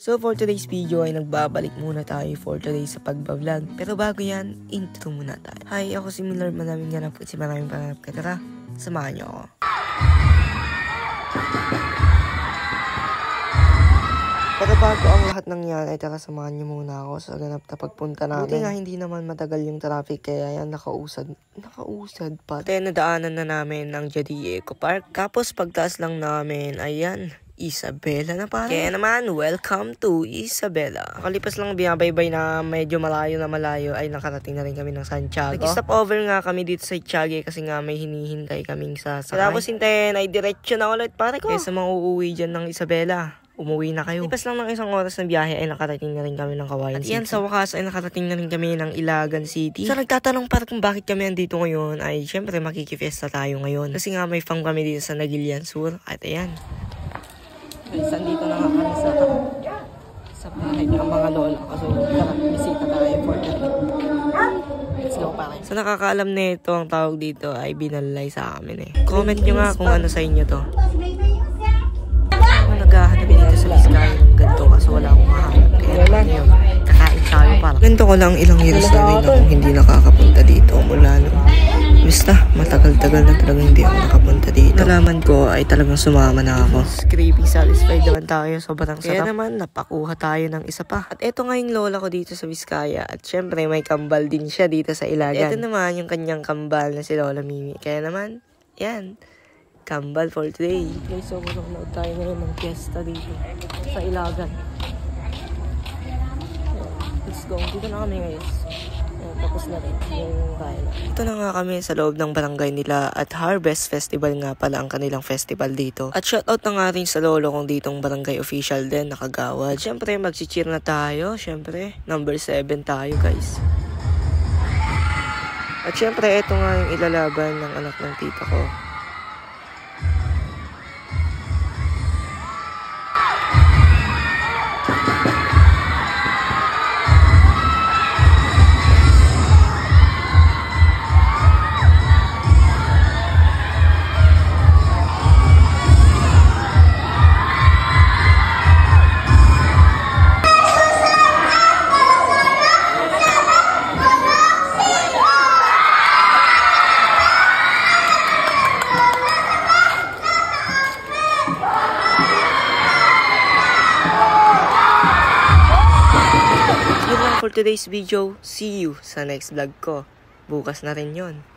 So for today's video ay nagbabalik muna tayo for today sa pagbablog. Pero bago yan, intro muna tayo. Hi, ako si Miller, maraming ganap at si maraming pangarap ka. Tara, samahan niyo ako. Pero bago ang lahat ng yan ay tara samahan niyo muna ako sa ganap na pagpunta namin. Buti nga hindi naman matagal yung traffic kaya yan nakausad pa. Then nadaanan na namin ng Jadie Eco Park. Tapos pagtaas lang namin, ayan, Isabela na pala. Kaya naman, welcome to Isabela. Nakalipas lang binabaybay na medyo malayo ay nakarating na rin kami ng Santiago. Nag-stopover nga kami dito sa Tiague kasi nga may hinihintay kaming sasakay. Tapos hintayin ay diretso na ulit pare ko. Kaya sa mga uuwi dyan ng Isabela, umuwi na kayo. Lipas lang ng isang oras na biyahe ay nakarating na rin kami ng Kawayan City. At yan sa wakas ay nakarating na rin kami ng Ilagan City. So nagtatanong para kung bakit kami andito ngayon ay syempre makikifiesta tayo ngayon. Kasi nga may fang kami dito sa Nagilian Sur. At ayan. Guys, andito na nga kami sa bahay ng mga lola. Kasi tara, bisita tayo for today. Let's go pare. Sa nakakaalam nito, ang tawag dito ay binalay sa amin eh. Comment nyo nga kung ano sa inyo to. Ako naghahanap dito sa Vizcaya ng ganito kasi wala akong mahanap. Kaya ngayon, kakain tayo para. Ganito ko lang ilang years na rin akong hindi nakakapunta dito mula nung basta matagal-tagal na talagang hindi ako nakapunta dito. Nalaman ko ay talagang sumama na ako. Creepy, satisfied naman tayo. Sobrang sarap. Kaya naman napakuha tayo ng isa pa. At eto nga yung lola ko dito sa Vizcaya. At syempre may kambal din siya dito sa Ilagan. Ito naman yung kanyang kambal na si Lola Mimi. Kaya naman, yan. Kambal for today. Guys, so manonood tayo ngayon ng fiesta dito sa Ilagan. Let's go. Dito na kami guys. Tapos na rin yung bahay na. Ito na nga kami sa loob ng barangay nila at Harvest Festival nga pala ang kanilang festival dito. At shoutout na nga rin sa lolo kong ditong barangay official din nakagawad. Siyempre mag-cheer na tayo. Siyempre number 7 tayo guys. At siyempre ito nga yung ilalaban ng anak ng tita ko. For today's video, see you sa next vlog ko. Bukas na rin yon.